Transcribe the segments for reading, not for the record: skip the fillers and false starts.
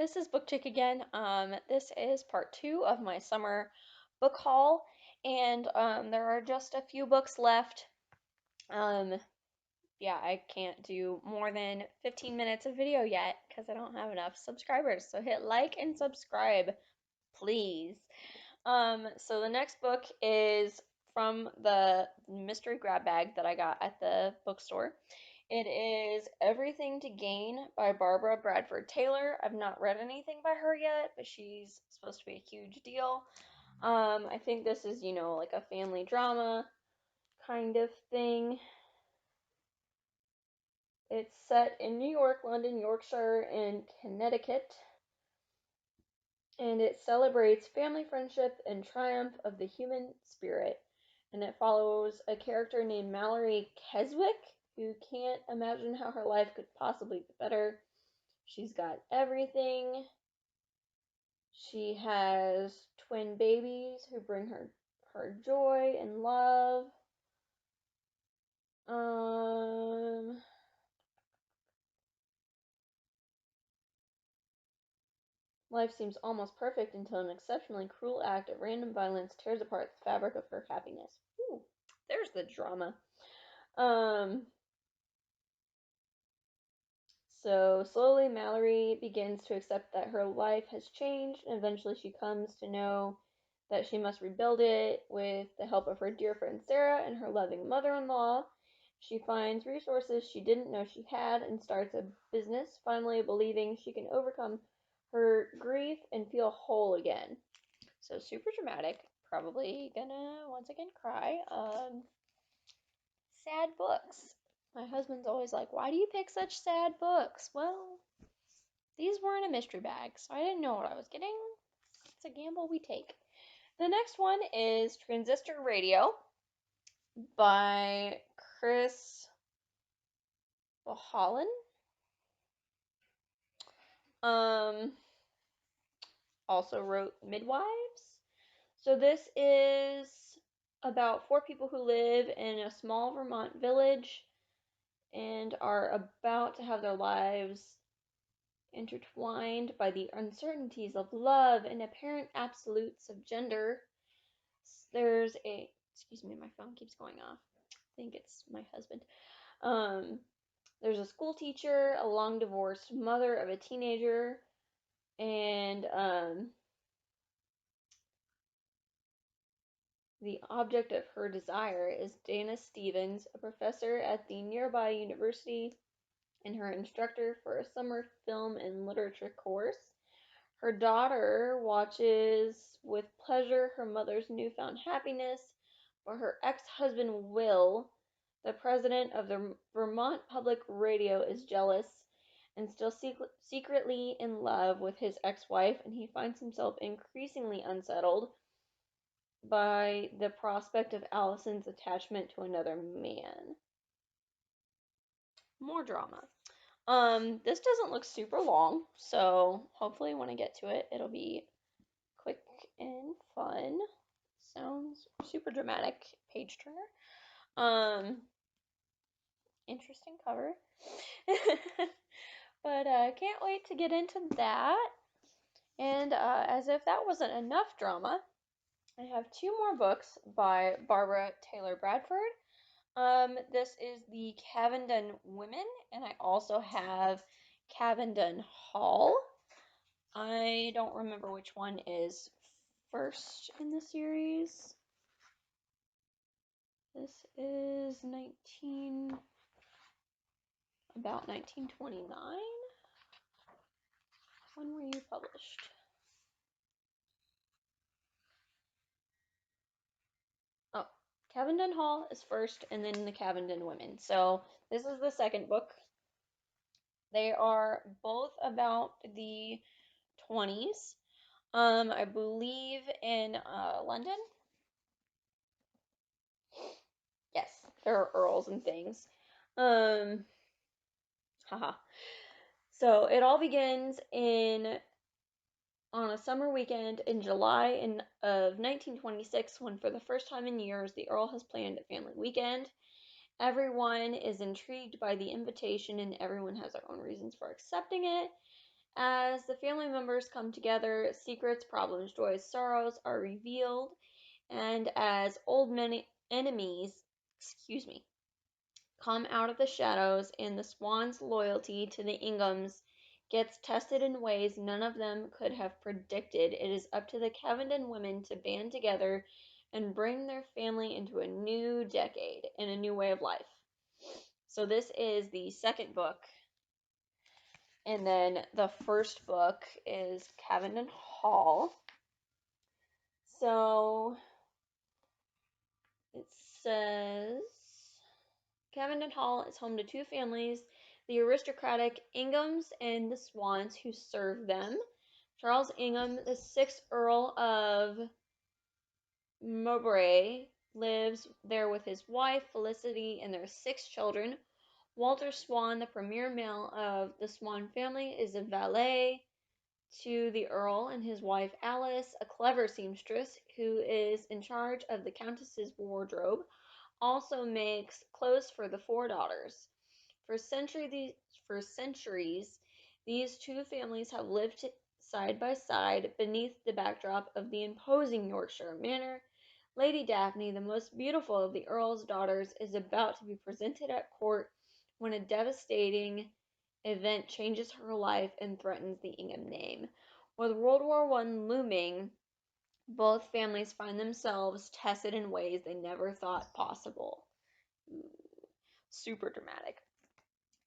this is Book Chick again. This is part 2 of my summer book haul, and there are just a few books left. Um, yeah, I can't do more than 15 minutes of video yet because I don't have enough subscribers. So hit like and subscribe, please. So the next book is from the mystery grab bag that I got at the bookstore. It is Everything to Gain by Barbara Bradford Taylor. I've not read anything by her yet, but she's supposed to be a huge deal. I think this is, like a family drama kind of thing. It's set in New York, London, Yorkshire, and Connecticut. And it celebrates family friendship and triumph of the human spirit. And it follows a character named Marais Keswick, who can't imagine how her life could possibly be better. She's got everything. She has twin babies who bring her joy and love. Life seems almost perfect until an exceptionally cruel act of random violence tears apart the fabric of her happiness. Ooh, there's the drama. So slowly Mallory begins to accept that her life has changed, and eventually she comes to know that she must rebuild it with the help of her dear friend Sarah and her loving mother-in-law. She finds resources she didn't know she had and starts a business, finally believing she can overcome her grief and feel whole again. So super dramatic. Probably gonna once again cry. Sad books. My husband's always like, why do you pick such sad books? Well, these were in a mystery bag, so I didn't know what I was getting. It's a gamble we take. The next one is Transistor Radio by Chris Bohjalian. Also wrote Midwives. So this is about 4 people who live in a small Vermont village and are about to have their lives intertwined by the uncertainties of love and apparent absolutes of gender. There's a, excuse me, my phone keeps going off. I think it's my husband. There's a school teacher, a long divorced mother of a teenager, and the object of her desire is Dana Stevens, a professor at the nearby university and her instructor for a summer film and literature course. Her daughter watches with pleasure her mother's newfound happiness, but her ex-husband Will, the president of the Vermont Public Radio, is jealous and still secretly in love with his ex-wife, and he finds himself increasingly unsettled by the prospect of Allison's attachment to another man. More drama. This doesn't look super long, so hopefully when I get to it, it'll be quick and fun. Sounds super dramatic. Page turner. Interesting cover. But can't wait to get into that. And as if that wasn't enough drama, I have 2 more books by Barbara Taylor Bradford. This is the Cavendon Women, and I also have Cavendon Hall. I don't remember which one is first in the series. This is about 1929. When were you published? Oh, Cavendon Hall is first, and then the Cavendon Women. So this is the second book. They are both about the 20s. I believe in London. Yes, there are earls and things. Haha. So it all begins on a summer weekend in July of 1926, when for the first time in years the Earl has planned a family weekend. Everyone is intrigued by the invitation, and everyone has their own reasons for accepting it. As the family members come together, secrets, problems, joys, sorrows are revealed, and as old enemies, come out of the shadows, and the Swan's loyalty to the Inghams gets tested in ways none of them could have predicted, it is up to the Cavendon women to band together and bring their family into a new decade and a new way of life. So this is the second book. And then the first book is Cavendon Hall. So it says Cavendon Hall is home to two families, the aristocratic Inghams and the Swans who serve them. Charles Ingham, the 6th Earl of Marais, lives there with his wife, Felicity, and their 6 children. Walter Swan, the premier male of the Swan family, is a valet to the Earl, and his wife Alice, a clever seamstress who is in charge of the Countess's wardrobe, also makes clothes for the 4 daughters. For centuries, these two families have lived side by side beneath the backdrop of the imposing Yorkshire manor. Lady Daphne, the most beautiful of the Earl's daughters, is about to be presented at court when a devastating event changes her life and threatens the Ingham name. With World War I looming, both families find themselves tested in ways they never thought possible. Super dramatic.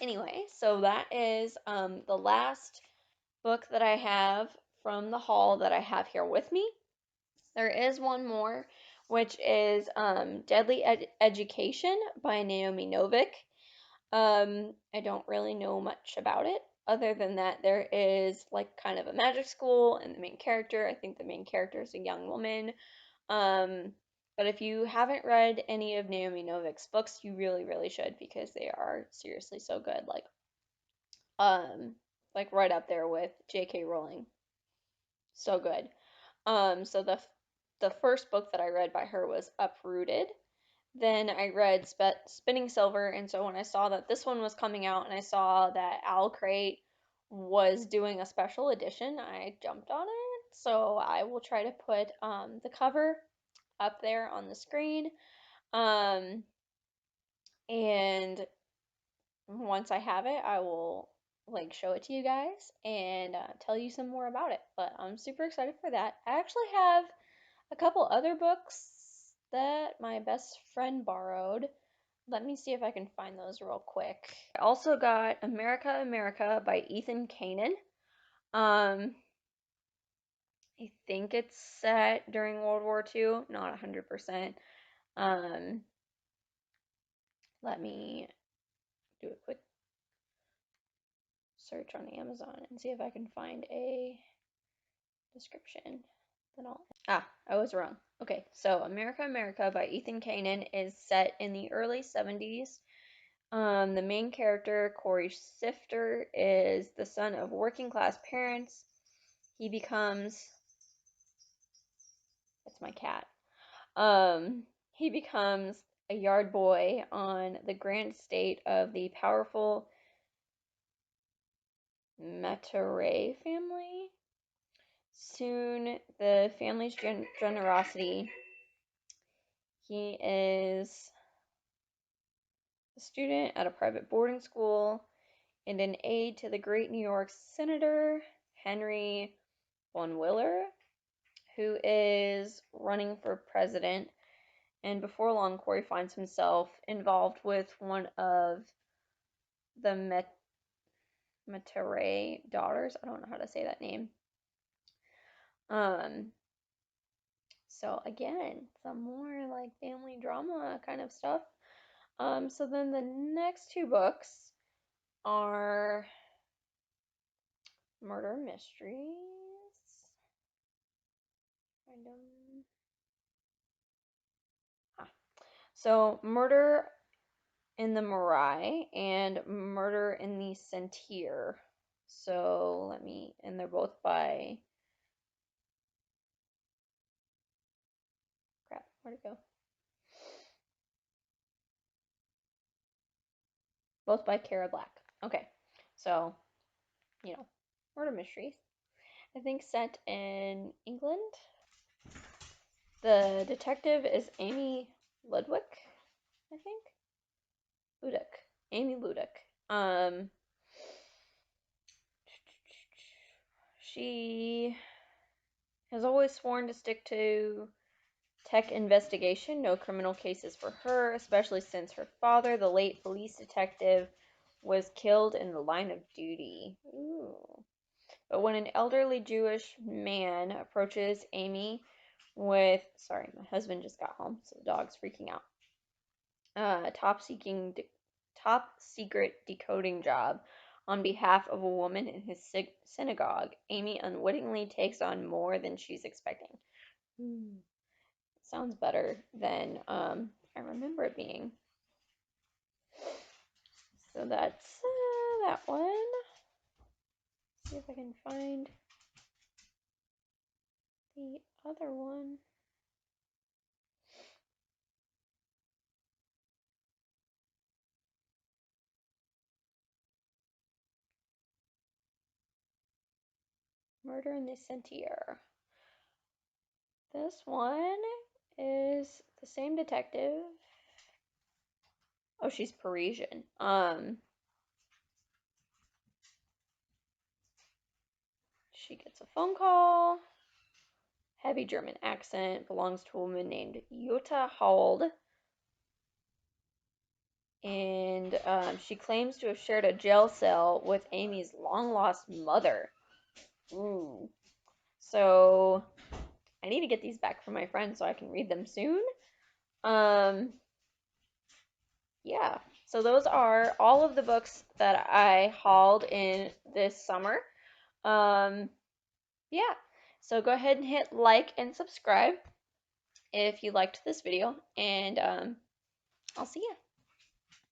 Anyway, so that is the last book that I have from the haul that I have here with me. There is one more, which is Deadly Education by Naomi Novik. I don't really know much about it, other than that there is like kind of a magic school and the main character. I think the main character is a young woman. But if you haven't read any of Naomi Novik's books, you really, really should, because they are seriously so good. Like right up there with J.K. Rowling. So good. So the first book that I read by her was Uprooted. Then I read Spinning Silver, and so when I saw that this one was coming out and I saw that Owl Crate was doing a special edition, I jumped on it. So I will try to put the cover up there on the screen. And once I have it, I will like show it to you guys and tell you some more about it. But I'm super excited for that. I actually have a couple other books that my best friend borrowed. Let me see if I can find those real quick. I also got America, America by Ethan Canin. I think it's set during World War II, not 100%. Let me do a quick search on Amazon and see if I can find a description. I was wrong. Okay, so America, America by Ethan Canin is set in the early 70s. The main character, Corey Sifter, is the son of working class parents. He becomes, that's my cat. He becomes a yard boy on the grand estate of the powerful Marais family. Soon, the family's generosity. He is a student at a private boarding school and an aide to the great New York Senator Henry von Willer, who is running for president. And before long, Corey finds himself involved with one of the Marais daughters. I don't know how to say that name. So again, some more like family drama kind of stuff. So then the next two books are murder mysteries. So Murder in the Marais and Murder in the Sentier. So and they're both by, crap, where'd it go? Both by Cara Black. Okay, so, murder mysteries. I think set in England. The detective is Amy Ludwig, I think. Ludick. Amy Ludick. She has always sworn to stick to tech investigation, no criminal cases for her, especially since her father, the late police detective, was killed in the line of duty. Ooh. But when an elderly Jewish man approaches Amy with, sorry, my husband just got home, so the dog's freaking out. Top secret decoding job on behalf of a woman in his synagogue. Amy unwittingly takes on more than she's expecting. Sounds better than I remember it being. So that's that one. See if I can find the other one. Murder in the Sentier. This one is the same detective. Oh, she's Parisian. She gets a phone call. Heavy German accent. Belongs to a woman named Jutta Hald. And she claims to have shared a jail cell with Amy's long-lost mother. Ooh. So I need to get these back from my friend so I can read them soon. Yeah. So those are all of the books that I hauled in this summer. Yeah. So go ahead and hit like and subscribe if you liked this video, and I'll see you.